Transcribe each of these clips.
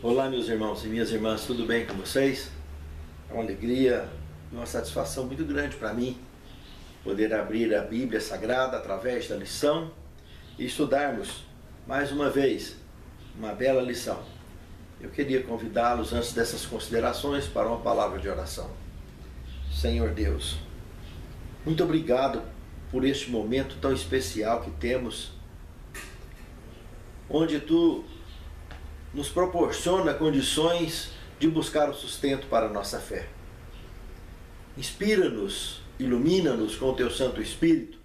Olá, meus irmãos e minhas irmãs, tudo bem com vocês? É uma alegria e uma satisfação muito grande para mim poder abrir a Bíblia Sagrada através da lição e estudarmos mais uma vez uma bela lição. Eu queria convidá-los, antes dessas considerações, para uma palavra de oração. Senhor Deus, muito obrigado por este momento tão especial que temos, onde Tu nos proporciona condições de buscar o sustento para a nossa fé. Inspira-nos, ilumina-nos com o Teu Santo Espírito,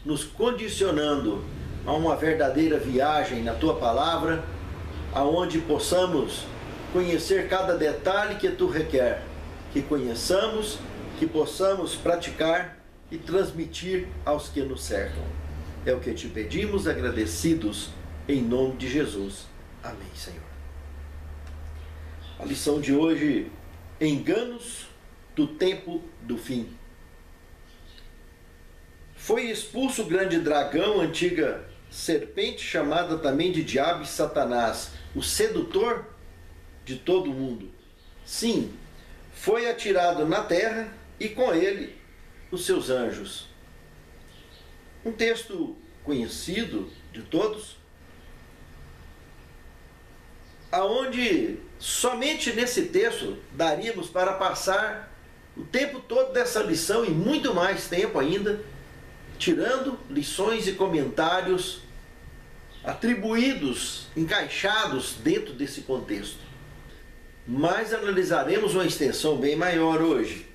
nos condicionando a uma verdadeira viagem na Tua Palavra, aonde possamos conhecer cada detalhe que Tu requer, que conheçamos, que possamos praticar e transmitir aos que nos cercam. É o que Te pedimos, agradecidos, em nome de Jesus. Amém, Senhor. A lição de hoje: enganos do tempo do fim. Foi expulso o grande dragão, antiga serpente, chamada também de Diabo e Satanás, o sedutor de todo o mundo. Sim, foi atirado na terra e com ele os seus anjos. Um texto conhecido de todos, aonde somente nesse texto daríamos para passar o tempo todo dessa lição e muito mais tempo ainda, tirando lições e comentários atribuídos, encaixados dentro desse contexto. Mas analisaremos uma extensão bem maior hoje,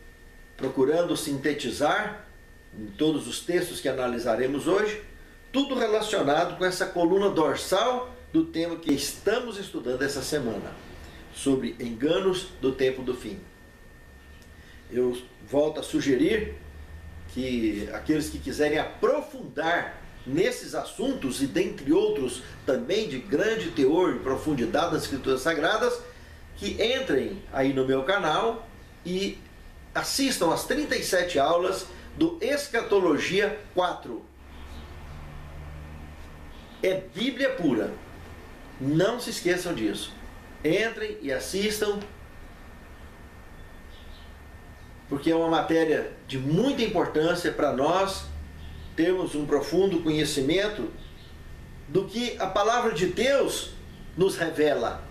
procurando sintetizar em todos os textos que analisaremos hoje, tudo relacionado com essa coluna dorsal do tema que estamos estudando essa semana, sobre enganos do tempo do fim. Eu volto a sugerir que aqueles que quiserem aprofundar nesses assuntos, e dentre outros também de grande teor e profundidade das Escrituras Sagradas, que entrem aí no meu canal e assistam às 37 aulas do Escatologia 4. É Bíblia pura. Não se esqueçam disso. Entrem e assistam, porque é uma matéria de muita importância para nós termos um profundo conhecimento do que a palavra de Deus nos revela.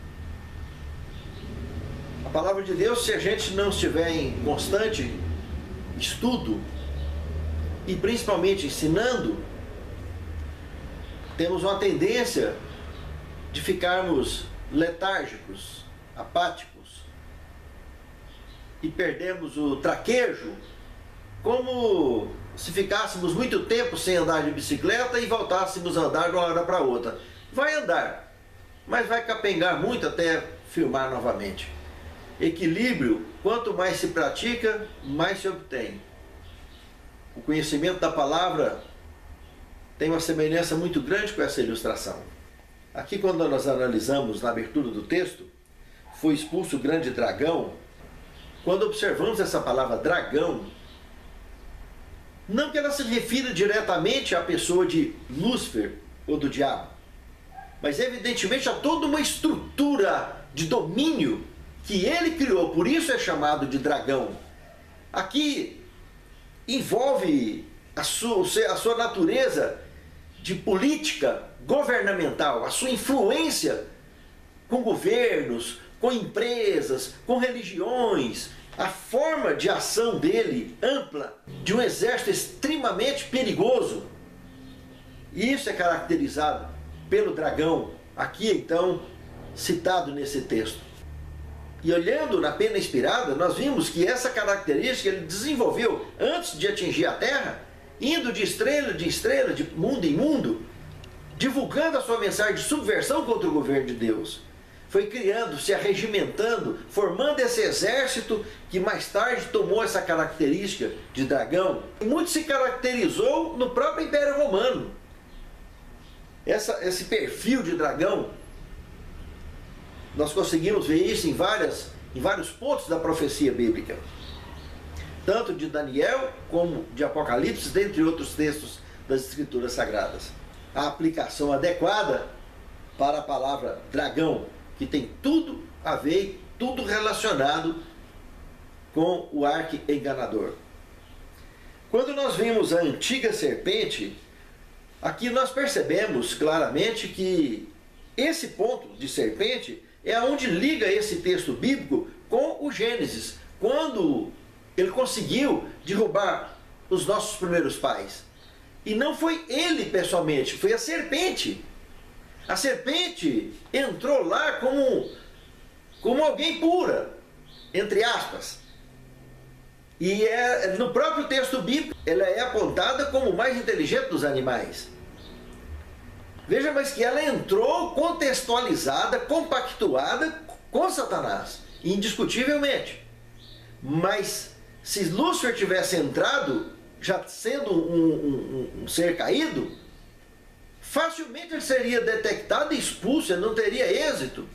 A palavra de Deus, se a gente não estiver em constante estudo e principalmente ensinando, temos uma tendência de ficarmos letárgicos, apáticos, e perdemos o traquejo, como se ficássemos muito tempo sem andar de bicicleta e voltássemos a andar de uma hora para outra. Vai andar, mas vai capengar muito até firmar novamente. Equilíbrio, quanto mais se pratica, mais se obtém. O conhecimento da palavra tem uma semelhança muito grande com essa ilustração. Aqui, quando nós analisamos na abertura do texto, foi expulso o grande dragão. Quando observamos essa palavra dragão, não que ela se refira diretamente à pessoa de Lúcifer ou do diabo, mas evidentemente a toda uma estrutura de domínio que ele criou, por isso é chamado de dragão. Aqui envolve a sua natureza de política governamental, a sua influência com governos, com empresas, com religiões, a forma de ação dele ampla, de um exército extremamente perigoso. E isso é caracterizado pelo dragão, aqui então citado nesse texto. E olhando na pena inspirada, nós vimos que essa característica ele desenvolveu antes de atingir a terra, indo de estrela, de mundo em mundo, divulgando a sua mensagem de subversão contra o governo de Deus. Foi criando, se arregimentando, formando esse exército que mais tarde tomou essa característica de dragão. E muito se caracterizou no próprio Império Romano. Esse perfil de dragão, nós conseguimos ver isso em vários pontos da profecia bíblica. Tanto de Daniel como de Apocalipse, dentre outros textos das Escrituras Sagradas. A aplicação adequada para a palavra dragão, que tem tudo a ver, tudo relacionado com o arqui-enganador. Quando nós vimos a antiga serpente, aqui nós percebemos claramente que esse ponto de serpente é onde liga esse texto bíblico com o Gênesis, quando ele conseguiu derrubar os nossos primeiros pais. E não foi ele pessoalmente, foi a serpente. A serpente entrou lá como alguém pura, entre aspas. E no próprio texto bíblico, ela é apontada como o mais inteligente dos animais. Veja, mas que ela entrou contextualizada, compactuada com Satanás, indiscutivelmente. Mas se Lúcifer tivesse entrado, já sendo um ser caído, facilmente ele seria detectado e expulso, ele não teria êxito,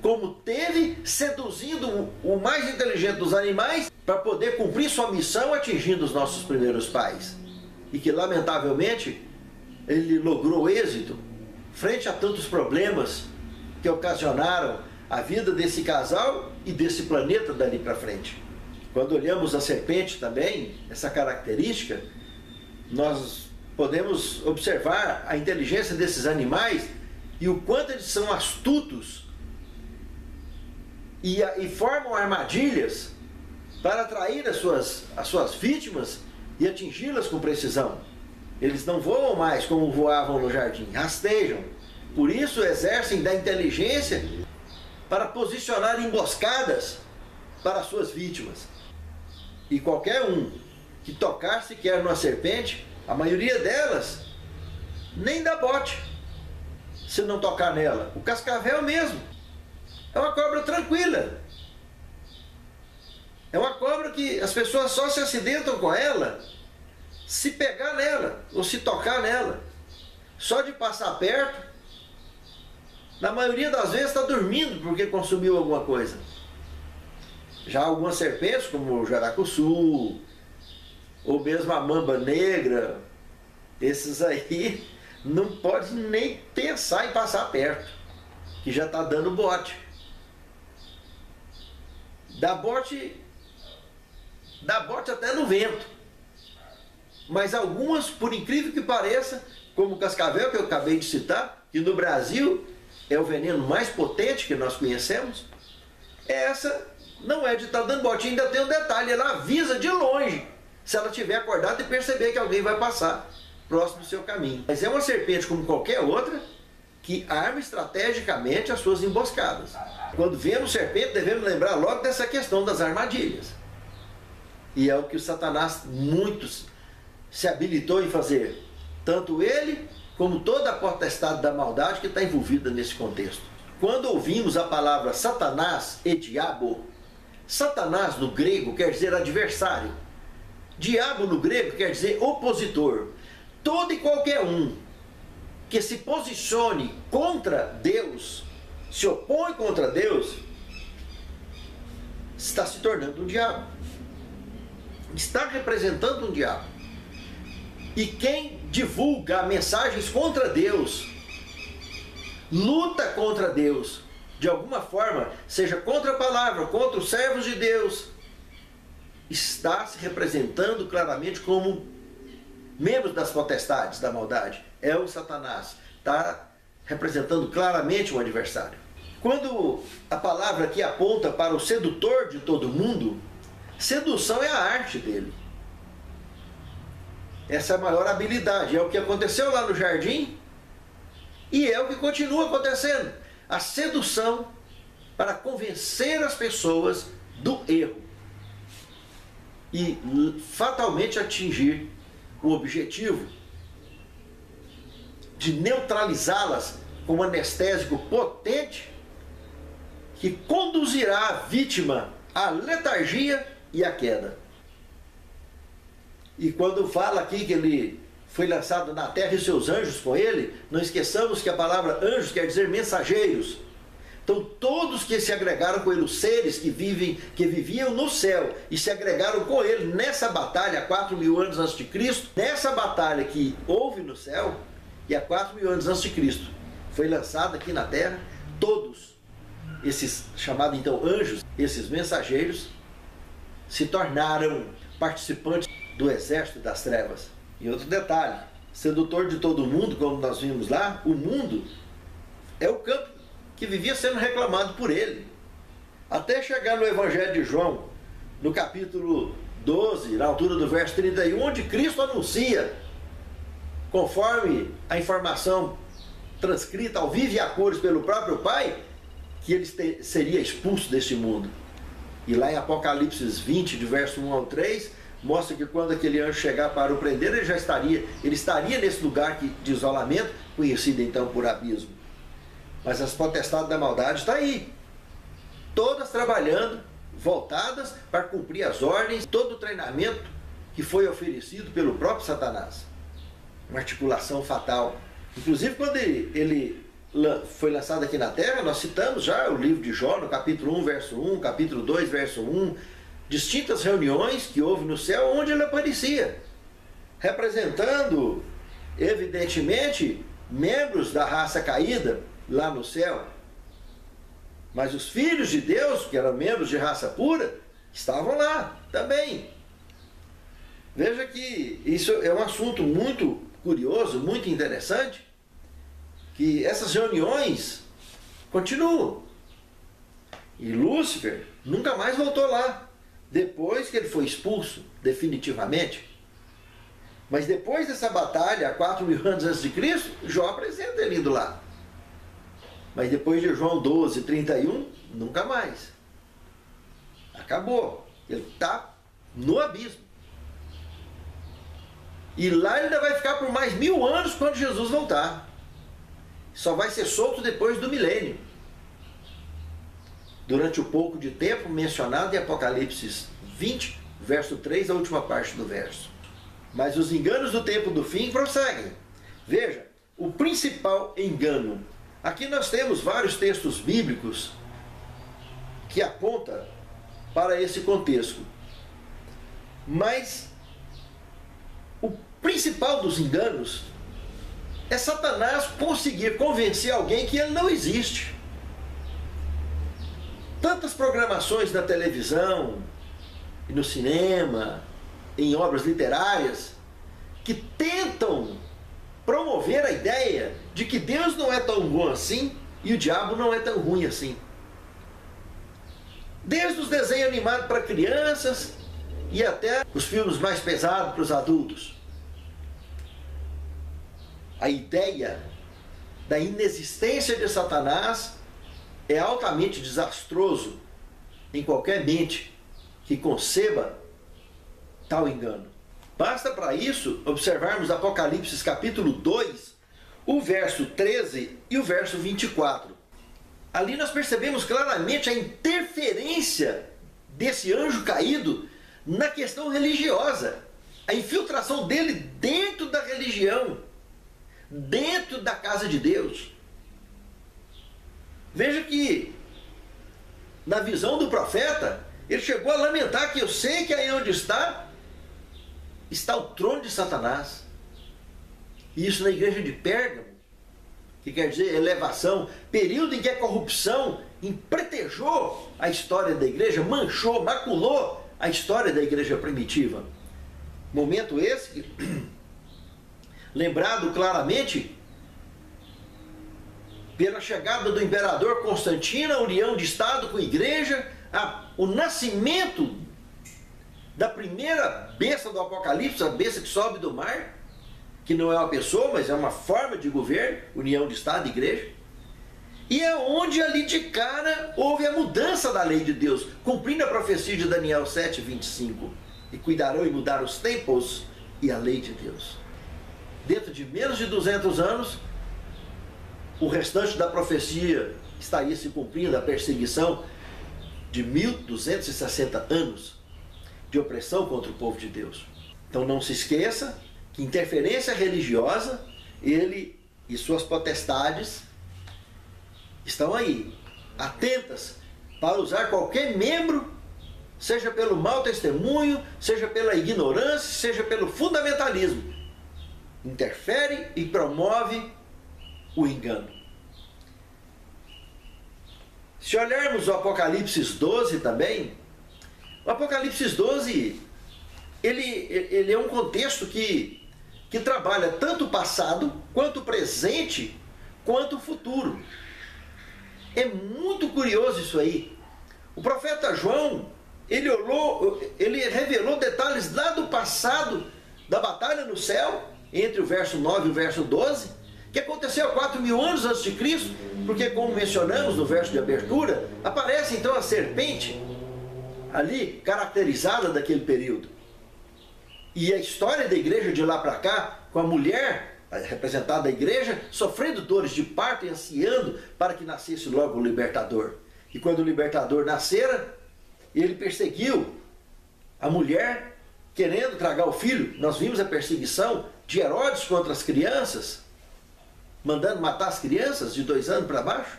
como teve seduzindo o mais inteligente dos animais para poder cumprir sua missão atingindo os nossos primeiros pais. E que, lamentavelmente, ele logrou êxito frente a tantos problemas que ocasionaram a vida desse casal e desse planeta dali para frente. Quando olhamos a serpente também, essa característica, nós podemos observar a inteligência desses animais e o quanto eles são astutos e formam armadilhas para atrair as suas vítimas e atingi-las com precisão. Eles não voam mais como voavam no jardim, rastejam. Por isso exercem da inteligência para posicionar emboscadas para as suas vítimas. E qualquer um que tocar sequer numa serpente, a maioria delas nem dá bote se não tocar nela. O cascavel mesmo é uma cobra tranquila. É uma cobra que as pessoas só se acidentam com ela se pegar nela ou se tocar nela. Só de passar perto, na maioria das vezes está dormindo porque consumiu alguma coisa. Já algumas serpentes, como o jaracuçu, ou mesmo a mamba negra, esses aí não pode nem pensar em passar perto, que já está dando bote. Dá bote até no vento. Mas algumas, por incrível que pareça, como o cascavel que eu acabei de citar, que no Brasil é o veneno mais potente que nós conhecemos, essa não é de estar dando bote. Ainda tem um detalhe, ela avisa de longe se ela estiver acordada e perceber que alguém vai passar próximo do seu caminho. Mas é uma serpente como qualquer outra que arma estrategicamente as suas emboscadas. Quando vemos serpente, devemos lembrar logo dessa questão das armadilhas. E é o que o Satanás muitos se habilitou em fazer. Tanto ele, como toda a potestade da maldade que está envolvida nesse contexto. Quando ouvimos a palavra Satanás e diabo, Satanás no grego quer dizer adversário. Diabo no grego quer dizer opositor. Todo e qualquer um que se posicione contra Deus, se opõe contra Deus, está se tornando um diabo. Está representando um diabo. E quem divulga mensagens contra Deus, luta contra Deus, de alguma forma, seja contra a palavra, contra os servos de Deus, está se representando claramente como membros das potestades da maldade. É o Satanás. Está representando claramente um adversário. Quando a palavra aqui aponta para o sedutor de todo mundo, sedução é a arte dele. Essa é a maior habilidade. É o que aconteceu lá no jardim e é o que continua acontecendo. A sedução para convencer as pessoas do erro e fatalmente atingir o objetivo de neutralizá-las com um anestésico potente que conduzirá a vítima à letargia e à queda. E quando fala aqui que ele foi lançado na terra e seus anjos com ele, não esqueçamos que a palavra anjos quer dizer mensageiros. Então todos que se agregaram com ele, os seres que viviam no céu e se agregaram com ele nessa batalha há 4.000 anos antes de Cristo, nessa batalha que houve no céu e há 4.000 anos antes de Cristo foi lançada aqui na terra, todos esses chamados então anjos, esses mensageiros, se tornaram participantes do exército das trevas. E outro detalhe, sedutor de todo mundo, como nós vimos lá, o mundo é o campo que vivia sendo reclamado por ele. Até chegar no Evangelho de João, no capítulo 12, na altura do verso 31, onde Cristo anuncia, conforme a informação transcrita ao vivo e a cores pelo próprio Pai, que ele seria expulso deste mundo. E lá em Apocalipse 20, de verso 1 ao 3, mostra que quando aquele anjo chegar para o prender, ele estaria nesse lugar de isolamento, conhecido então por abismo. Mas as potestades da maldade estão aí, todas trabalhando, voltadas para cumprir as ordens, todo o treinamento que foi oferecido pelo próprio Satanás. Uma articulação fatal. Inclusive, quando ele foi lançado aqui na Terra, nós citamos já o livro de Jó, no capítulo 1, verso 1, capítulo 2, verso 1, distintas reuniões que houve no céu onde ele aparecia, representando, evidentemente, membros da raça caída lá no céu. Mas os filhos de Deus, que eram membros de raça pura, estavam lá também. Veja que isso é um assunto muito curioso, muito interessante, que essas reuniões continuam. E Lúcifer nunca mais voltou lá, depois que ele foi expulso definitivamente. Mas depois dessa batalha, há 4.000 anos antes de Cristo, Jó apresenta ele indo lá. Mas depois de João 12, 31, nunca mais. Acabou. Ele está no abismo. E lá ele ainda vai ficar por mais 1000 anos quando Jesus voltar. Só vai ser solto depois do milênio. Durante o pouco de tempo mencionado em Apocalipse 20, verso 3, a última parte do verso. Mas os enganos do tempo do fim prosseguem. Veja, o principal engano. Aqui nós temos vários textos bíblicos que apontam para esse contexto. Mas o principal dos enganos é Satanás conseguir convencer alguém que ele não existe. Tantas programações na televisão, e no cinema, em obras literárias, que tentam promover a ideia de que Deus não é tão bom assim e o diabo não é tão ruim assim. Desde os desenhos animados para crianças e até os filmes mais pesados para os adultos. A ideia da inexistência de Satanás é altamente desastroso em qualquer mente que conceba tal engano. Basta para isso observarmos Apocalipse capítulo 2, o verso 13 e o verso 24. Ali nós percebemos claramente a interferência desse anjo caído na questão religiosa, a infiltração dele dentro da religião, dentro da casa de Deus. Veja que na visão do profeta, ele chegou a lamentar que eu sei que aí onde está o trono de Satanás. E isso na igreja de Pérgamo, que quer dizer elevação, período em que a corrupção empretejou a história da igreja, manchou, maculou a história da igreja primitiva. Momento esse, lembrado claramente pela chegada do imperador Constantino, a união de Estado com a igreja, o nascimento da primeira besta do Apocalipse, a besta que sobe do mar, que não é uma pessoa, mas é uma forma de governo, união de Estado e igreja. E é onde ali de cara houve a mudança da lei de Deus, cumprindo a profecia de Daniel 7:25. E cuidarão e mudar os tempos e a lei de Deus. Dentro de menos de 200 anos, o restante da profecia estaria se cumprindo, a perseguição de 1260 anos de opressão contra o povo de Deus. Então não se esqueça que interferência religiosa, ele e suas potestades estão aí, atentas para usar qualquer membro, seja pelo mau testemunho, seja pela ignorância, seja pelo fundamentalismo. Interfere e promove o engano. Se olharmos o Apocalipse 12 também, o Apocalipse 12, ele é um contexto que trabalha tanto o passado, quanto o presente, quanto o futuro. É muito curioso isso aí. O profeta João, ele revelou detalhes lá do passado, da batalha no céu, entre o verso 9 e o verso 12, que aconteceu há 4.000 anos antes de Cristo, porque, como mencionamos no verso de abertura, aparece então a serpente ali caracterizada daquele período. E a história da igreja de lá para cá, com a mulher representada da igreja, sofrendo dores de parto e ansiando para que nascesse logo o libertador. E quando o libertador nascera, ele perseguiu a mulher, querendo tragar o filho. Nós vimos a perseguição de Herodes contra as crianças, mandando matar as crianças de 2 anos para baixo,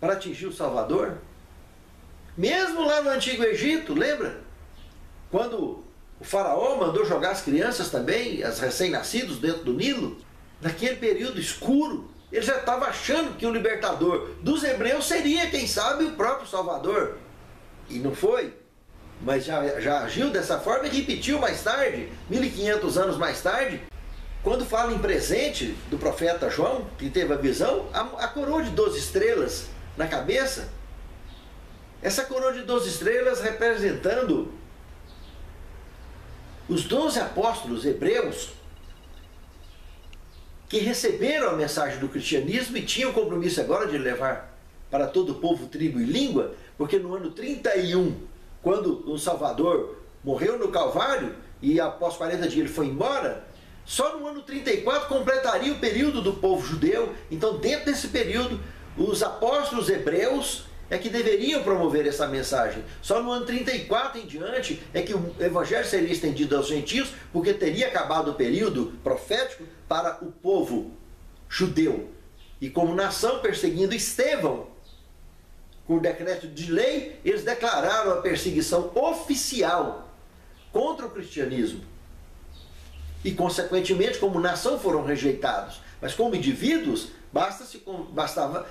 para atingir o Salvador. Mesmo lá no Antigo Egito, lembra? Quando o faraó mandou jogar as crianças também, as recém-nascidos, dentro do Nilo, naquele período escuro, ele já estava achando que o libertador dos hebreus seria, quem sabe, o próprio Salvador. E não foi. Mas já agiu dessa forma e repetiu mais tarde, 1500 anos mais tarde, quando fala em presente do profeta João, que teve a visão, a coroa de 12 estrelas na cabeça. Essa coroa de 12 estrelas representando os 12 apóstolos hebreus que receberam a mensagem do cristianismo e tinham o compromisso agora de levar para todo o povo, tribo e língua, porque no ano 31, quando o Salvador morreu no Calvário e após 40 dias ele foi embora, só no ano 34 completaria o período do povo judeu. Então, dentro desse período, os apóstolos hebreus é que deveriam promover essa mensagem. Só no ano 34 em diante é que o evangelho seria estendido aos gentios, porque teria acabado o período profético para o povo judeu. E como nação, perseguindo Estevão, com decreto de lei, eles declararam a perseguição oficial contra o cristianismo. E, consequentemente, como nação, foram rejeitados. Mas como indivíduos, bastava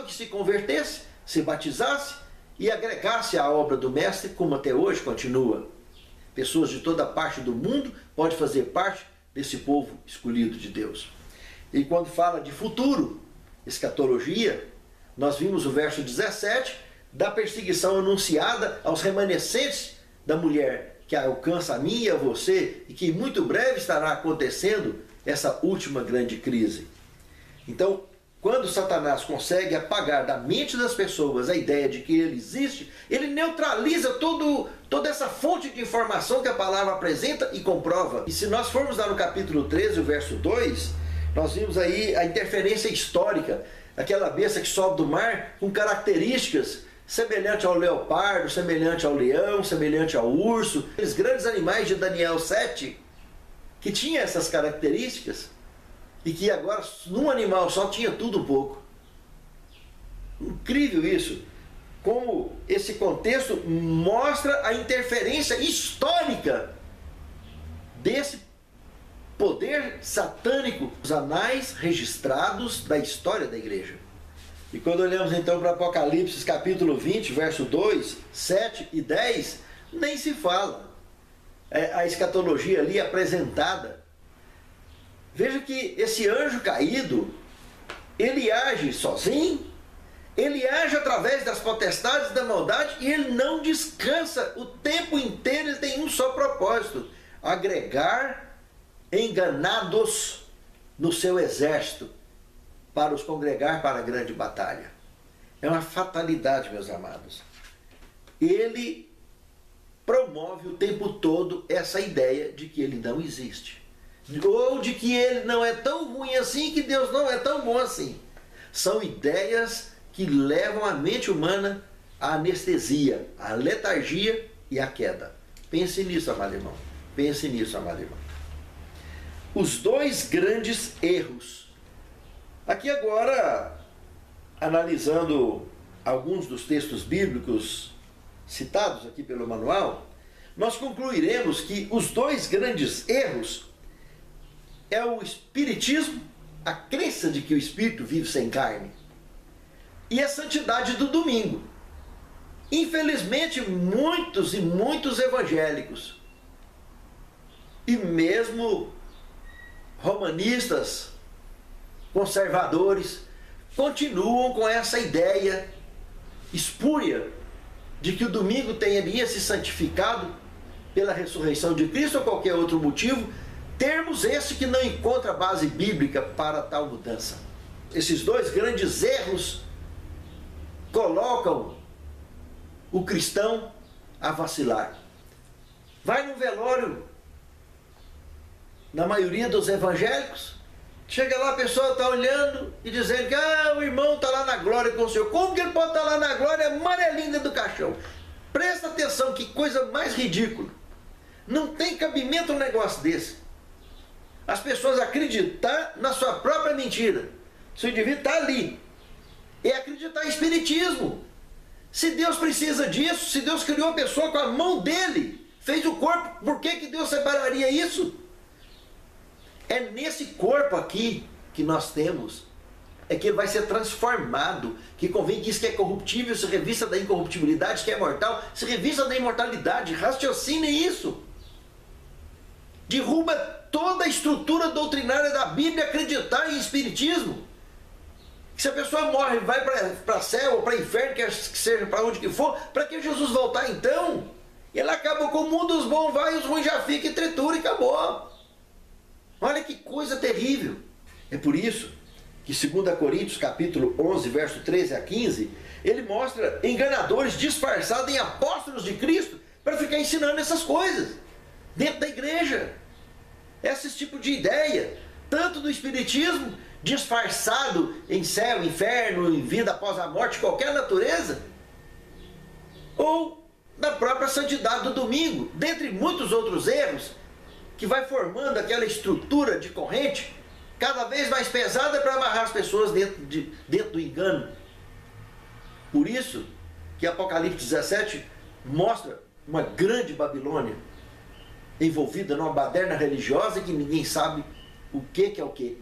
que se convertesse, se batizasse e agregasse à obra do Mestre, como até hoje continua. Pessoas de toda parte do mundo podem fazer parte desse povo escolhido de Deus. E quando fala de futuro, escatologia, nós vimos o verso 17 da perseguição anunciada aos remanescentes da mulher, que alcança a mim e a você, e que muito breve estará acontecendo essa última grande crise. Então, quando Satanás consegue apagar da mente das pessoas a ideia de que ele existe, ele neutraliza toda essa fonte de informação que a palavra apresenta e comprova. E se nós formos lá no capítulo 13, o verso 2, nós vimos aí a interferência histórica, aquela besta que sobe do mar com características semelhante ao leopardo, semelhante ao leão, semelhante ao urso, aqueles grandes animais de Daniel 7, que tinha essas características, e que agora, num animal só, tinha tudo um pouco. Incrível isso, como esse contexto mostra a interferência histórica desse poder satânico, os anais registrados da história da igreja. E quando olhamos então para Apocalipse capítulo 20, verso 2, 7 e 10, nem se fala. A escatologia ali apresentada. Veja que esse anjo caído, ele age sozinho, ele age através das potestades da maldade e ele não descansa o tempo inteiro. Ele tem um só propósito: agregar enganados no seu exército, para os congregar para a grande batalha. É uma fatalidade, meus amados. Ele promove o tempo todo essa ideia de que ele não existe. Ou de que ele não é tão ruim assim, que Deus não é tão bom assim. São ideias que levam a mente humana à anestesia, à letargia e à queda. Pense nisso, amado irmão. Pense nisso, amado irmão. Os dois grandes erros. Aqui agora, analisando alguns dos textos bíblicos citados aqui pelo manual, nós concluiremos que os dois grandes erros é o espiritismo, a crença de que o espírito vive sem carne, e a santidade do domingo. Infelizmente, muitos e muitos evangélicos, e mesmo romanistas, conservadores, continuam com essa ideia espúria de que o domingo teria se santificado pela ressurreição de Cristo ou qualquer outro motivo, termos esse que não encontra base bíblica para tal mudança. Esses dois grandes erros colocam o cristão a vacilar. Vai no velório, na maioria dos evangélicos, chega lá, a pessoa está olhando e dizendo que o irmão está lá na glória com o Senhor. Como que ele pode estar lá na glória amarelinha do caixão? Presta atenção, que coisa mais ridícula. Não tem cabimento um negócio desse. As pessoas acreditar na sua própria mentira. Se o indivíduo está ali, é acreditar em espiritismo. Se Deus precisa disso, se Deus criou a pessoa com a mão dele, fez o corpo, por que Deus separaria isso? É nesse corpo aqui que nós temos, é que ele vai ser transformado, que convém que isso que é corruptível se revista da incorruptibilidade, que é mortal, se revista da imortalidade. Raciocine isso. Derruba toda a estrutura doutrinária da Bíblia acreditar em espiritismo. Que se a pessoa morre, vai para céu ou para inferno, quer que seja para onde que for, para que Jesus voltar então? Ele acaba com o mundo, os bons vai e os ruins já ficam e tritura e acabou. Olha que coisa terrível. É por isso que 2 Coríntios capítulo 11, verso 13 a 15, ele mostra enganadores disfarçados em apóstolos de Cristo para ficar ensinando essas coisas dentro da igreja. Esse tipo de ideia, tanto do espiritismo, disfarçado em céu, inferno, em vida após a morte, qualquer natureza, ou da própria santidade do domingo, dentre muitos outros erros, que vai formando aquela estrutura de corrente cada vez mais pesada para amarrar as pessoas dentro do engano. Por isso que Apocalipse 17 mostra uma grande Babilônia envolvida numa baderna religiosa que ninguém sabe o que é o que.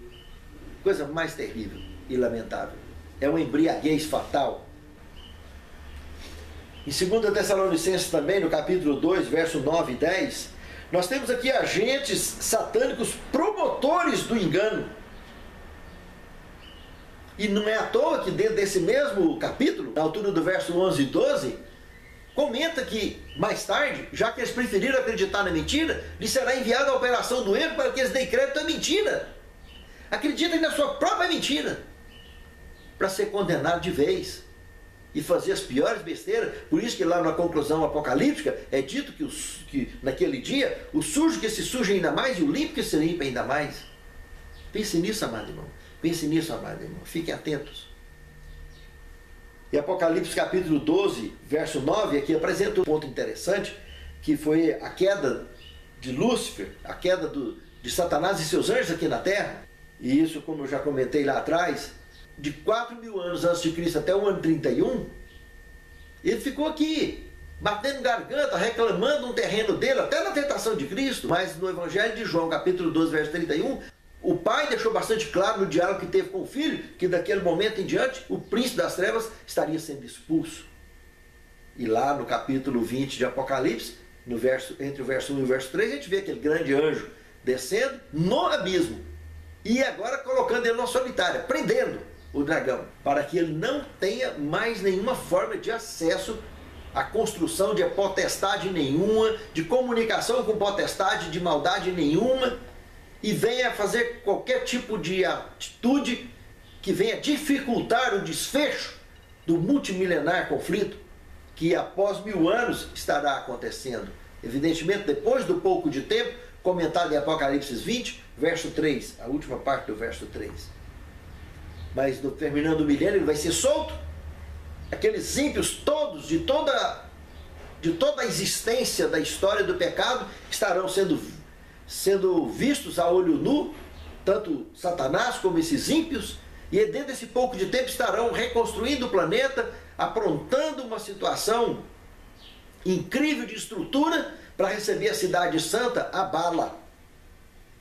Coisa mais terrível e lamentável. É uma embriaguez fatal. Em 2 Tessalonicenses também, no capítulo 2, verso 9 e 10, nós temos aqui agentes satânicos promotores do engano. E não é à toa que dentro desse mesmo capítulo, na altura do verso 11 e 12, comenta que mais tarde, já que eles preferiram acreditar na mentira, lhes será enviada a operação do erro para que eles deem crédito à mentira. Acreditem na sua própria mentira para ser condenado de vez e fazer as piores besteiras. Por isso que lá na conclusão apocalíptica é dito que naquele dia o sujo que se suja ainda mais e o limpo que se limpa ainda mais. Pense nisso, amado irmão. Pense nisso, amado irmão. Fiquem atentos. E Apocalipse capítulo 12, verso 9, aqui apresenta um ponto interessante, que foi a queda de Lúcifer, a queda de Satanás e seus anjos aqui na terra. E isso, como eu já comentei lá atrás, de 4.000 anos antes de Cristo até o ano 31, ele ficou aqui, batendo garganta, reclamando um terreno dele, até na tentação de Cristo. Mas no Evangelho de João, capítulo 12, verso 31, o pai deixou bastante claro no diálogo que teve com o filho, que daquele momento em diante, o príncipe das trevas estaria sendo expulso. E lá no capítulo 20 de Apocalipse, entre o verso 1 e o verso 3, a gente vê aquele grande anjo descendo no abismo, e agora colocando ele na solitária, prendendo o dragão, para que ele não tenha mais nenhuma forma de acesso à construção de potestade nenhuma, de comunicação com potestade, de maldade nenhuma, e venha fazer qualquer tipo de atitude que venha dificultar o desfecho do multimilenar conflito que após 1000 anos estará acontecendo. Evidentemente, depois do pouco de tempo, comentado em Apocalipse 20, verso 3, a última parte do verso 3. Mas terminando o milênio, ele vai ser solto. Aqueles ímpios todos, de toda a existência da história do pecado, estarão sendo vistos a olho nu, tanto Satanás como esses ímpios, e dentro desse pouco de tempo estarão reconstruindo o planeta, aprontando uma situação incrível de estrutura para receber a cidade santa, a bala.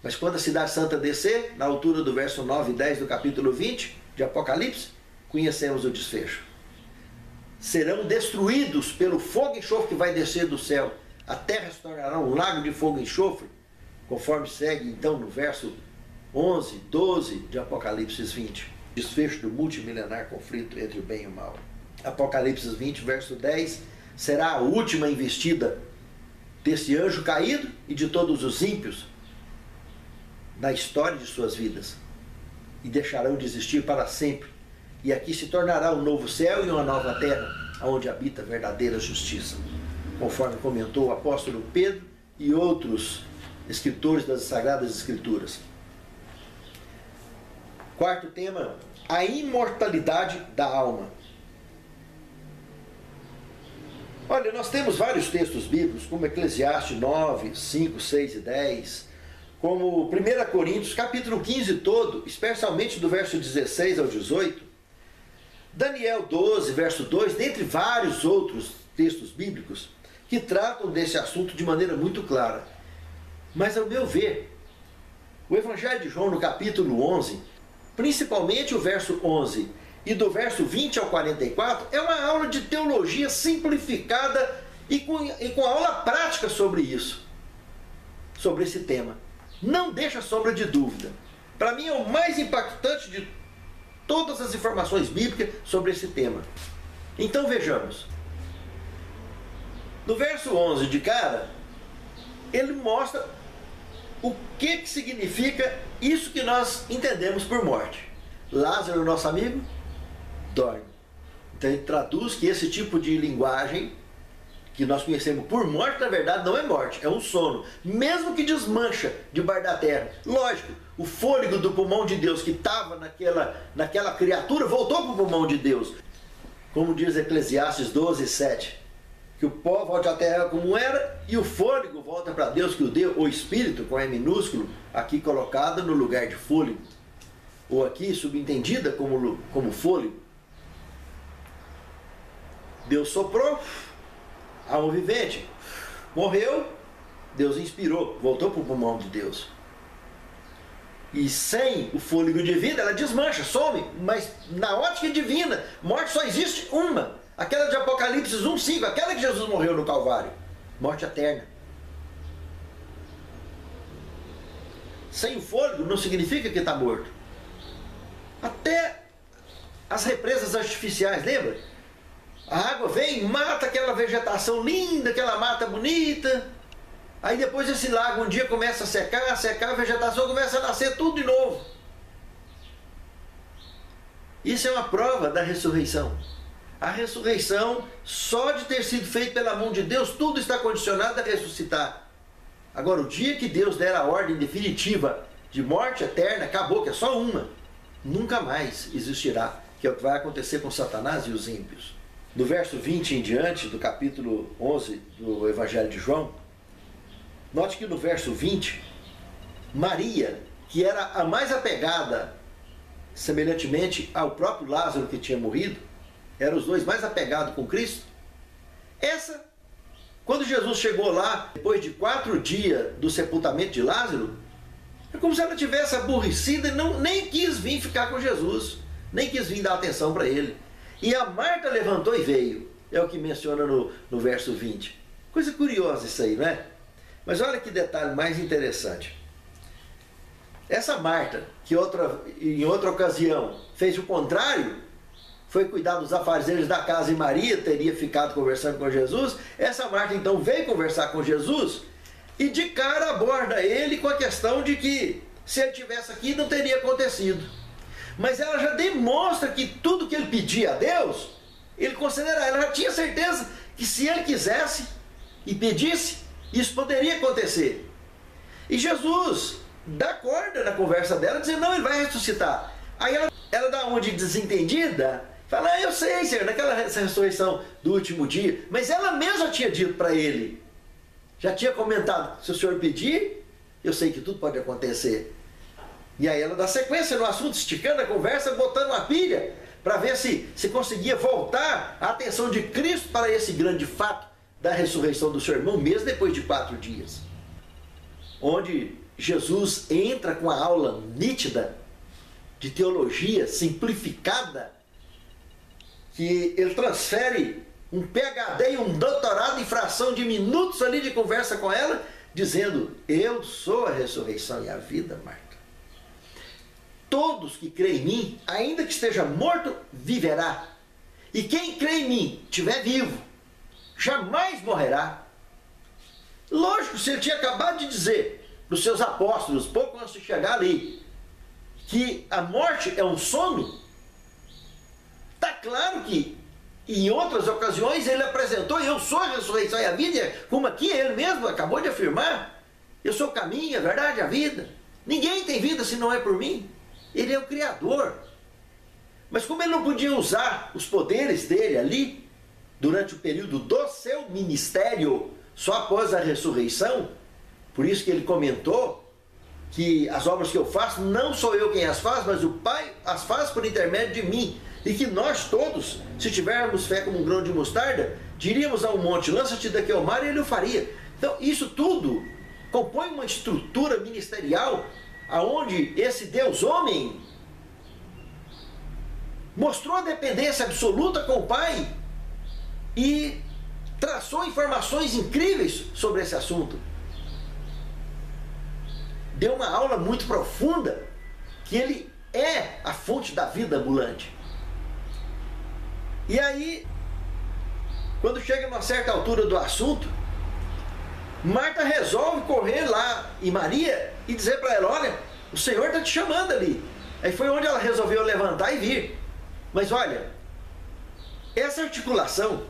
Mas quando a cidade santa descer, na altura do verso 9 e 10 do capítulo 20 de Apocalipse, conhecemos o desfecho. Serão destruídos pelo fogo e enxofre que vai descer do céu. A terra se tornará um lago de fogo e enxofre, conforme segue então no verso 11, 12 de Apocalipse 20. Desfecho do multimilenar conflito entre o bem e o mal. Apocalipse 20, verso 10, será a última investida desse anjo caído e de todos os ímpios na história de suas vidas, e deixarão de existir para sempre. E aqui se tornará um novo céu e uma nova terra, onde habita a verdadeira justiça, conforme comentou o apóstolo Pedro e outros escritores das Sagradas Escrituras. Quarto tema, a imortalidade da alma. Olha, nós temos vários textos bíblicos, como Eclesiastes 9, 5, 6 e 10, como 1 Coríntios, capítulo 15 todo, especialmente do verso 16 ao 18, Daniel 12, verso 2, dentre vários outros textos bíblicos que tratam desse assunto de maneira muito clara. Mas, ao meu ver, o Evangelho de João, no capítulo 11, principalmente o verso 11 e do verso 20 ao 44, é uma aula de teologia simplificada e com aula prática sobre isso, sobre esse tema. Não deixa sombra de dúvida. Para mim é o mais impactante de todas as informações bíblicas sobre esse tema. Então vejamos. No verso 11 de cara, ele mostra o que significa isso que nós entendemos por morte. Lázaro, nosso amigo, dorme. Então ele traduz que esse tipo de linguagem que nós conhecemos por morte, na verdade não é morte, é um sono, mesmo que desmancha debaixo da terra. Lógico, o fôlego do pulmão de Deus que estava naquela criatura voltou para o pulmão de Deus, como diz Eclesiastes 12, 7, que o pó volta à terra como era e o fôlego volta para Deus que o deu, o espírito, com E minúsculo, aqui colocado no lugar de fôlego, ou aqui subentendida como fôlego. Deus soprou, alma vivente, morreu, Deus inspirou, voltou para o pulmão de Deus. E sem o fôlego de vida, ela desmancha, some. Mas na ótica divina, morte só existe uma. Aquela de Apocalipse 1:5, aquela que Jesus morreu no Calvário. Morte eterna. Sem o fôlego não significa que está morto. Até as represas artificiais, lembra? A água vem, mata aquela vegetação linda, aquela mata bonita. Aí depois esse lago um dia começa a secar, a vegetação começa a nascer tudo de novo. Isso é uma prova da ressurreição. A ressurreição, só de ter sido feita pela mão de Deus, tudo está condicionado a ressuscitar. Agora, o dia que Deus der a ordem definitiva de morte eterna, acabou, que é só uma. Nunca mais existirá, que é o que vai acontecer com Satanás e os ímpios. Do verso 20 em diante, do capítulo 11 do Evangelho de João, note que no verso 20, Maria, que era a mais apegada, semelhantemente ao próprio Lázaro que tinha morrido, eram os dois mais apegados com Cristo. Essa, quando Jesus chegou lá, depois de 4 dias do sepultamento de Lázaro, é como se ela tivesse aborrecida e nem quis vir ficar com Jesus, nem quis vir dar atenção para ele. E a Marta levantou e veio, é o que menciona no verso 20. Coisa curiosa isso aí, não é? Mas olha que detalhe mais interessante. Essa Marta, que em outra ocasião fez o contrário, foi cuidar dos afazeres da casa e Maria teria ficado conversando com Jesus, essa Marta então veio conversar com Jesus e de cara aborda ele com a questão de que se ele estivesse aqui não teria acontecido. Mas ela já demonstra que tudo que ele pedia a Deus, ele considerava, ela já tinha certeza que se ele quisesse e pedisse, isso poderia acontecer. E Jesus dá corda na conversa dela, dizendo, não, ele vai ressuscitar. Aí ela dá uma de desentendida, fala, eu sei, Senhor, essa ressurreição do último dia. Mas ela mesma tinha dito para ele, já tinha comentado, se o Senhor pedir, eu sei que tudo pode acontecer. E aí ela dá sequência no assunto, esticando a conversa, botando uma pilha, para ver se conseguia voltar a atenção de Cristo para esse grande fato da ressurreição do seu irmão, mesmo depois de 4 dias. Onde Jesus entra com a aula nítida, de teologia simplificada, que ele transfere um PhD e um doutorado em fração de minutos ali de conversa com ela, dizendo: eu sou a ressurreição e a vida, Marta. Todos que creem em mim, ainda que esteja morto, viverá. E quem crê em mim, estiver vivo, jamais morrerá. Lógico, se ele tinha acabado de dizer para os seus apóstolos, pouco antes de chegar ali, que a morte é um sono, está claro que em outras ocasiões ele apresentou: eu sou a ressurreição e a vida, como aqui ele mesmo acabou de afirmar: eu sou o caminho, a verdade e a vida. Ninguém tem vida se não é por mim. Ele é o Criador. Mas como ele não podia usar os poderes dele ali, durante o período do seu ministério, só após a ressurreição, por isso que ele comentou que as obras que eu faço, não sou eu quem as faz, mas o Pai as faz por intermédio de mim. E que nós todos, se tivermos fé como um grão de mostarda, diríamos a um monte: lança-te daqui ao mar, e ele o faria. Então isso tudo compõe uma estrutura ministerial aonde esse Deus homem mostrou a dependência absoluta com o Pai e traçou informações incríveis sobre esse assunto. Deu uma aula muito profunda que ele é a fonte da vida ambulante. E aí, quando chega a uma certa altura do assunto, Marta resolve correr lá em Maria e dizer para ela: olha, o Senhor está te chamando ali. Aí foi onde ela resolveu levantar e vir. Mas olha, essa articulação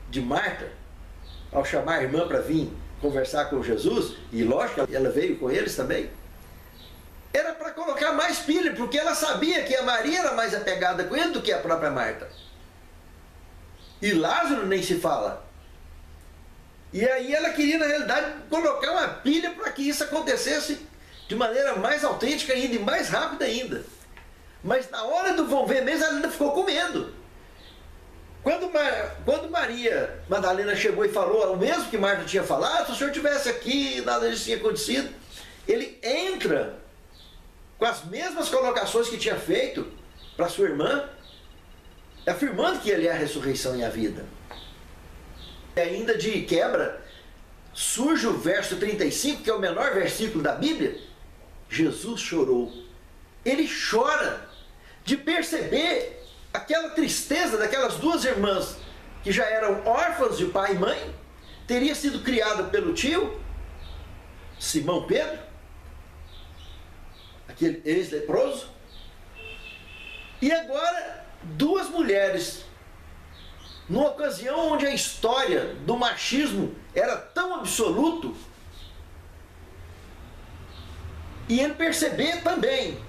de Marta, ao chamar a irmã para vir conversar com Jesus, e lógico, ela veio com eles também, era para colocar mais pilha, porque ela sabia que a Maria era mais apegada com ele do que a própria Marta. E Lázaro nem se fala. E aí ela queria, na realidade, colocar uma pilha para que isso acontecesse de maneira mais autêntica ainda e mais rápida ainda. Mas na hora do vão ver mesmo, ela ainda ficou com medo. Quando Maria Madalena chegou e falou o mesmo que Marta tinha falado: se o senhor estivesse aqui, nada disso tinha acontecido, ele entra com as mesmas colocações que tinha feito para sua irmã, afirmando que ele é a ressurreição e a vida. E ainda de quebra, surge o verso 35, que é o menor versículo da Bíblia. Jesus chorou. Ele chora de perceber aquela tristeza daquelas duas irmãs que já eram órfãs de pai e mãe, teria sido criada pelo tio Simão Pedro, aquele ex-leproso, e agora duas mulheres, numa ocasião onde a história do machismo era tão absoluto, e ele perceber também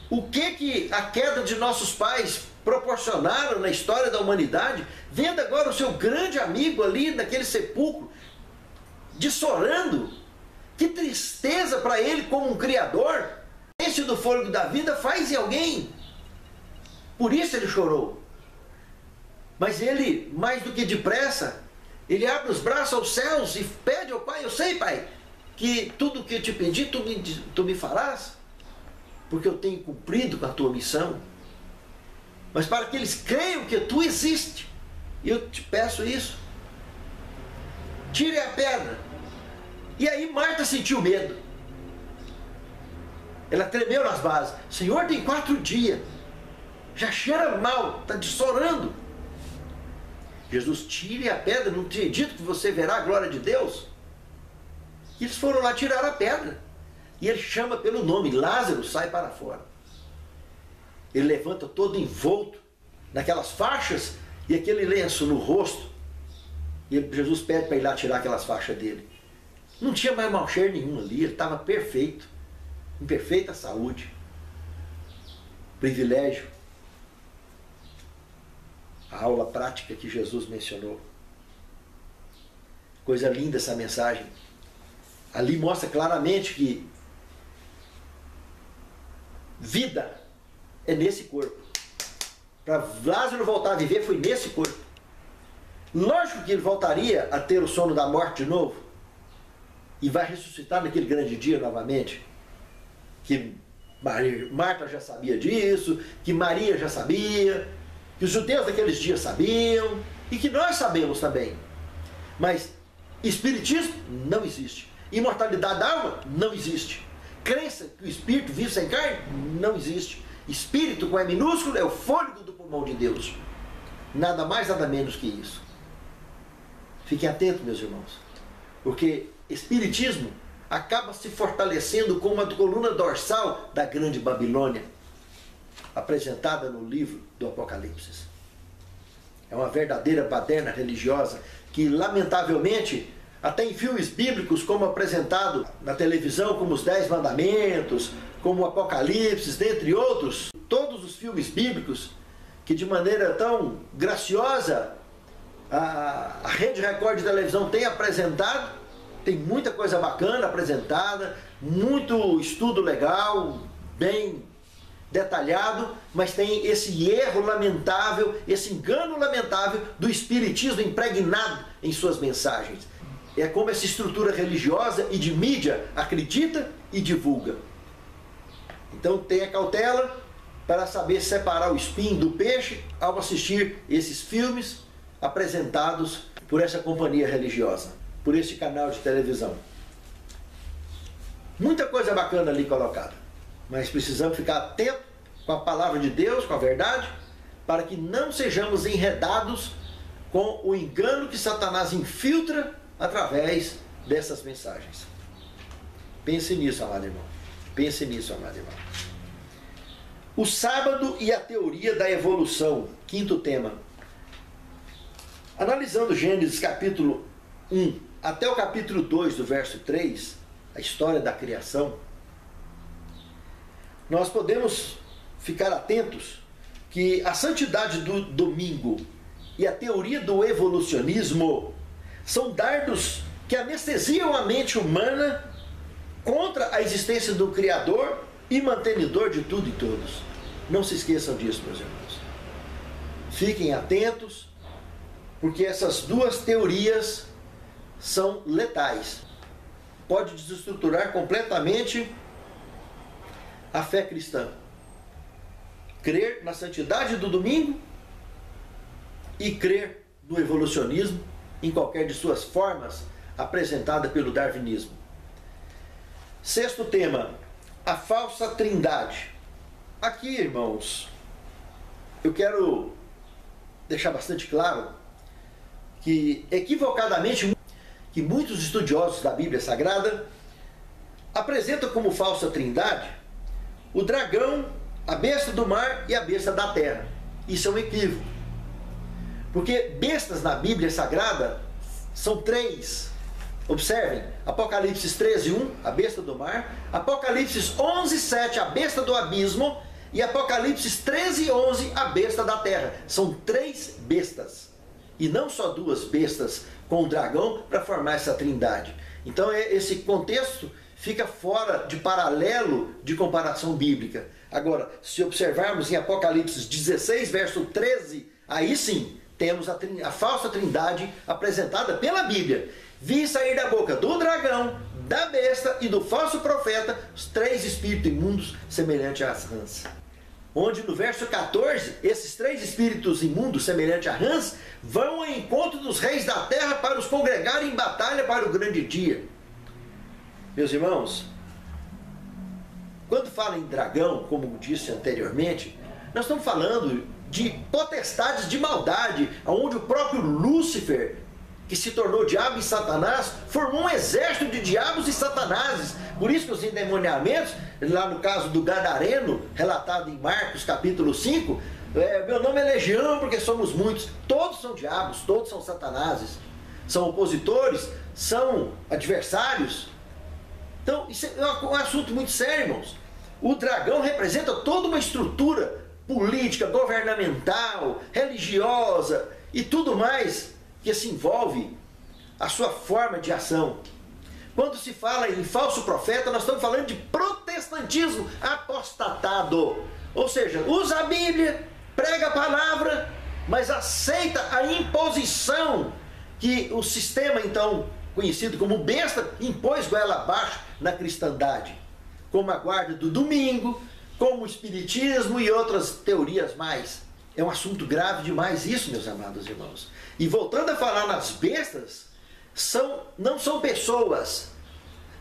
o que a queda de nossos pais proporcionaram na história da humanidade, vendo agora o seu grande amigo ali naquele sepulcro, dessorando. Que tristeza para ele como um criador. Esse do fôlego da vida faz em alguém. Por isso ele chorou. Mas ele, mais do que depressa, ele abre os braços aos céus e pede ao Pai: eu sei, Pai, que tudo o que eu te pedi, tu me farás, porque eu tenho cumprido com a tua missão. Mas para que eles creiam que tu existe, eu te peço isso. Tire a pedra. E aí Marta sentiu medo. Ela tremeu nas bases. Senhor, tem 4 dias. Já cheira mal, está dessorando. Jesus: tire a pedra, não tinha dito que você verá a glória de Deus? E eles foram lá tirar a pedra. E ele chama pelo nome: Lázaro, sai para fora. Ele levanta todo envolto naquelas faixas e aquele lenço no rosto. E Jesus pede para ir lá tirar aquelas faixas dele. Não tinha mais mau cheiro nenhum ali, ele estava perfeito, em perfeita saúde. Privilégio. A aula prática que Jesus mencionou. Coisa linda essa mensagem. Ali mostra claramente que vida é nesse corpo. Para Lázaro voltar a viver, foi nesse corpo. Lógico que ele voltaria a ter o sono da morte de novo, e vai ressuscitar naquele grande dia novamente, que Marta já sabia disso, que Maria já sabia, que os judeus daqueles dias sabiam e que nós sabemos também. Mas espiritismo não existe. Imortalidade da alma não existe. Crença que o espírito vive sem carne não existe. Espírito com E minúsculo é o fôlego do pulmão de Deus. Nada mais, nada menos que isso. Fiquem atentos, meus irmãos, porque espiritismo acaba se fortalecendo como a coluna dorsal da grande Babilônia, apresentada no livro do Apocalipse. É uma verdadeira baderna religiosa que, lamentavelmente, até em filmes bíblicos, como apresentado na televisão, como os 10 Mandamentos, como o Apocalipse, dentre outros, todos os filmes bíblicos que de maneira tão graciosa a Rede Record de televisão tem apresentado, tem muita coisa bacana apresentada, muito estudo legal, bem detalhado, mas tem esse erro lamentável, esse engano lamentável do espiritismo impregnado em suas mensagens. É como essa estrutura religiosa e de mídia acredita e divulga. Então tenha cautela para saber separar o espinho do peixe ao assistir esses filmes apresentados por essa companhia religiosa, por esse canal de televisão. Muita coisa bacana ali colocada, mas precisamos ficar atentos com a palavra de Deus, com a verdade, para que não sejamos enredados com o engano que Satanás infiltra através dessas mensagens. Pense nisso, amado irmão. Pense nisso, amado irmão. O sábado e a teoria da evolução. Quinto tema. Analisando Gênesis capítulo 1 até o capítulo 2 do verso 3, a história da criação, nós podemos ficar atentos que a santidade do domingo e a teoria do evolucionismo são dardos que anestesiam a mente humana contra a existência do Criador e mantenedor de tudo e todos. Não se esqueçam disso, meus irmãos. Fiquem atentos, porque essas duas teorias são letais. Pode desestruturar completamente a fé cristã. Crer na santidade do domingo e crer no evolucionismo em qualquer de suas formas apresentada pelo darwinismo. Sexto tema, a falsa trindade. Aqui, irmãos, eu quero deixar bastante claro que, equivocadamente, que muitos estudiosos da Bíblia Sagrada apresentam como falsa trindade o dragão, a besta do mar e a besta da terra. Isso é um equívoco. Porque bestas na Bíblia Sagrada são três. Observem, Apocalipse 13:1, a besta do mar, Apocalipse 11:7, a besta do abismo, e Apocalipse 13:11, a besta da terra. São três bestas, e não só duas bestas com o dragão para formar essa trindade. Então esse contexto fica fora de paralelo de comparação bíblica. Agora, se observarmos em Apocalipse 16, verso 13, aí sim temos a falsa trindade apresentada pela Bíblia. Vi sair da boca do dragão, da besta e do falso profeta os três espíritos imundos semelhantes às rãs. Onde no verso 14, esses três espíritos imundos semelhantes a rãs vão ao encontro dos reis da terra para os congregarem em batalha para o grande dia. Meus irmãos, quando fala em dragão, como disse anteriormente, nós estamos falando de potestades de maldade, onde o próprio Lúcifer, que se tornou diabo e Satanás, formou um exército de diabos e satanases. Por isso que os endemoniamentos, lá no caso do Gadareno, relatado em Marcos capítulo 5, meu nome é Legião porque somos muitos. Todos são diabos, todos são satanases. São opositores, são adversários. Então, isso é um assunto muito sério, irmãos. O dragão representa toda uma estrutura política, governamental, religiosa e tudo mais que se envolve a sua forma de ação. Quando se fala em falso profeta, nós estamos falando de protestantismo apostatado. Ou seja, usa a Bíblia, prega a palavra, mas aceita a imposição que o sistema, então, conhecido como besta, impôs goela abaixo na cristandade. Como a guarda do domingo, como o espiritismo e outras teorias mais É um assunto grave demais isso, meus amados irmãos. E voltando a falar nas bestas, não são pessoas,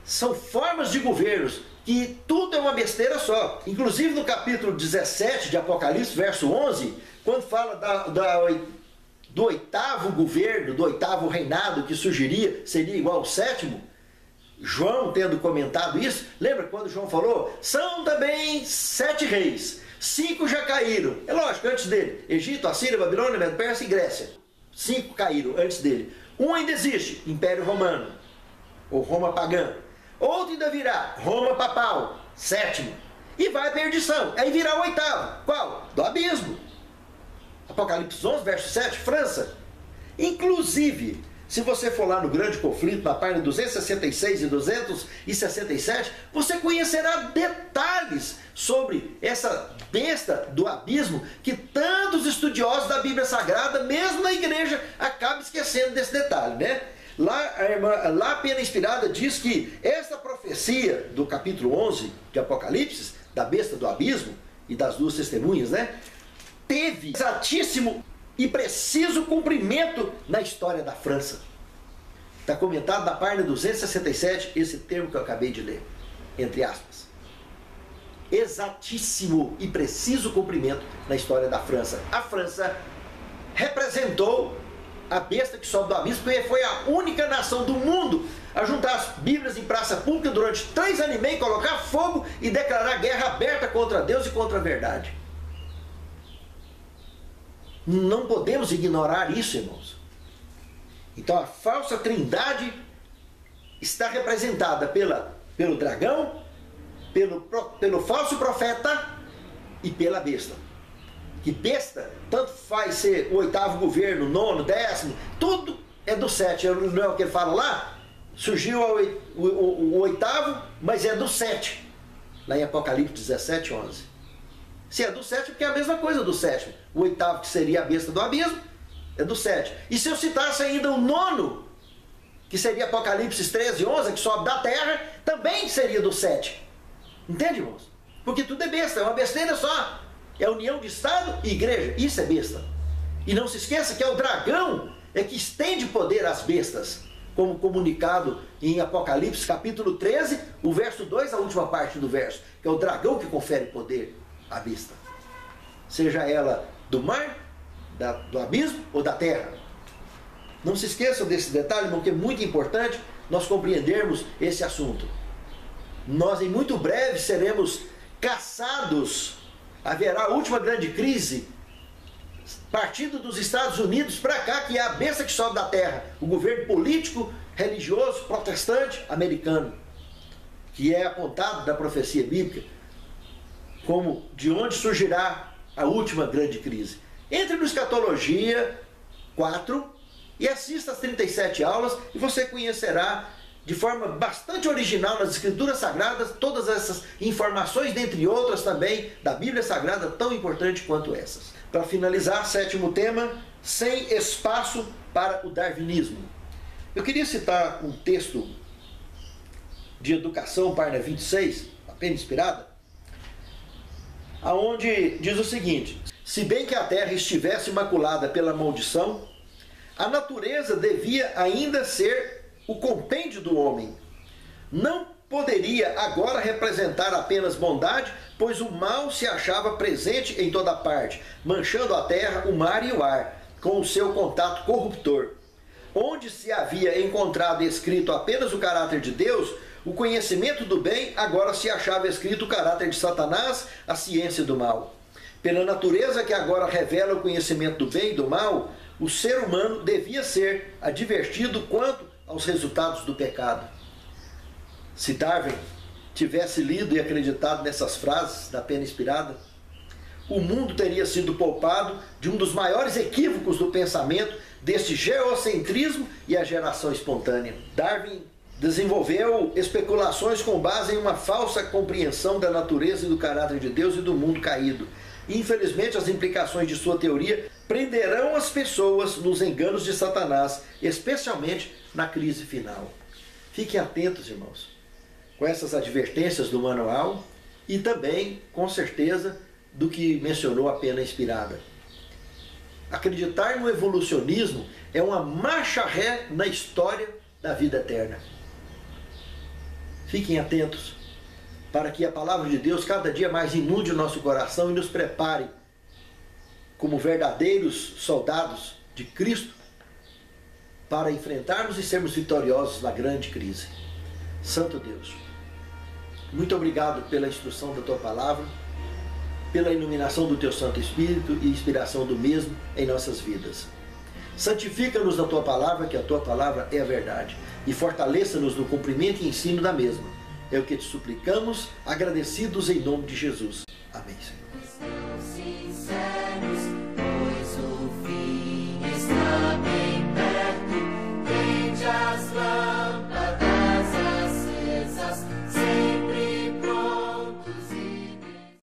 são formas de governos, que tudo é uma besteira só. Inclusive no capítulo 17 de Apocalipse, verso 11, quando fala do oitavo governo, do oitavo reinado que surgiria, seria igual ao sétimo, João tendo comentado isso, lembra quando João falou? São também 7 reis, 5 já caíram, é lógico, antes dele, Egito, Assíria, Babilônia, Medo, Pérsia e Grécia. 5 caíram antes dele. Um ainda existe, Império Romano, ou Roma pagã. Outro ainda virá, Roma papal, 7º. E vai a perdição, aí virá o 8º. Qual? Do abismo. Apocalipse 11, verso 7, França. Inclusive, se você for lá no grande conflito, na página 266 e 267, você conhecerá detalhes sobre essa besta do abismo que tantos estudiosos da Bíblia Sagrada, mesmo na igreja, acabam esquecendo desse detalhe, né? Lá a Pena Inspirada diz que essa profecia do capítulo 11 de Apocalipse, da besta do abismo e das 2 testemunhas, né? Teve exatíssimo e preciso cumprimento na história da França. Está comentado na página 267 esse termo que eu acabei de ler, entre aspas. Exatíssimo e preciso cumprimento na história da França. A França representou a besta que sobe do abismo, porque foi a única nação do mundo a juntar as Bíblias em praça pública durante 3 anos e meio, colocar fogo e declarar guerra aberta contra Deus e contra a verdade. Não podemos ignorar isso, irmãos. Então a falsa trindade está representada pelo dragão, pelo falso profeta e pela besta. Que besta, tanto faz ser o 8º governo, 9º, 10º, tudo é do 7. Não é o que ele fala lá? Surgiu o 8º, mas é do 7. Lá em Apocalipse 17, 11. Se é do 7, porque é a mesma coisa do 7. O 8º, que seria a besta do abismo, é do 7. E se eu citasse ainda o 9º, que seria Apocalipse 13, 11, que sobe da terra, também seria do 7. Entende, irmãos? Porque tudo é besta, é uma besteira só. É união de Estado e igreja. Isso é besta. E não se esqueça que é o dragão que estende poder às bestas, como comunicado em Apocalipse capítulo 13, o verso 2, a última parte do verso, que é o dragão que confere poder à besta. Seja ela do mar, do abismo ou da terra. Não se esqueçam desse detalhe, porque é muito importante nós compreendermos esse assunto. Nós em muito breve seremos caçados. Haverá a última grande crise, partindo dos Estados Unidos para cá, que é a besta que sobe da terra, o governo político, religioso, protestante, americano, que é apontado na profecia bíblica como de onde surgirá a última grande crise. Entre no Escatologia 4 e assista às 37 aulas e você conhecerá de forma bastante original nas Escrituras Sagradas todas essas informações, dentre outras também, da Bíblia Sagrada, tão importante quanto essas. Para finalizar, 7º tema, sem espaço para o darwinismo. Eu queria citar um texto de Educação, página 26, a Pena Inspirada, aonde diz o seguinte: se bem que a terra estivesse imaculada pela maldição, a natureza devia ainda ser o compêndio do homem. Não poderia agora representar apenas bondade, pois o mal se achava presente em toda parte, manchando a terra, o mar e o ar, com o seu contato corruptor. Onde se havia encontrado escrito apenas o caráter de Deus, o conhecimento do bem, agora se achava escrito o caráter de Satanás, a ciência do mal. Pela natureza que agora revela o conhecimento do bem e do mal, o ser humano devia ser advertido quanto aos resultados do pecado. Se Darwin tivesse lido e acreditado nessas frases da Pena Inspirada, o mundo teria sido poupado de um dos maiores equívocos do pensamento, deste geocentrismo e a geração espontânea. Darwin desenvolveu especulações com base em uma falsa compreensão da natureza e do caráter de Deus e do mundo caído. Infelizmente, as implicações de sua teoria prenderão as pessoas nos enganos de Satanás, especialmente na crise final. Fiquem atentos, irmãos, com essas advertências do manual e também, com certeza, do que mencionou a Pena Inspirada. acreditar no evolucionismo é uma marcha ré na história da vida eterna. Fiquem atentos para que a palavra de Deus cada dia mais inunde o nosso coração e nos prepare como verdadeiros soldados de Cristo para enfrentarmos e sermos vitoriosos na grande crise. Santo Deus, muito obrigado pela instrução da Tua palavra, pela iluminação do Teu Santo Espírito e inspiração do mesmo em nossas vidas. Santifica-nos na Tua palavra, que a Tua palavra é a verdade, e fortaleça-nos no cumprimento e ensino da mesma. É o que te suplicamos, agradecidos em nome de Jesus. Amém, Senhor. Estão sinceros, pois o fim está bem perto. Tende as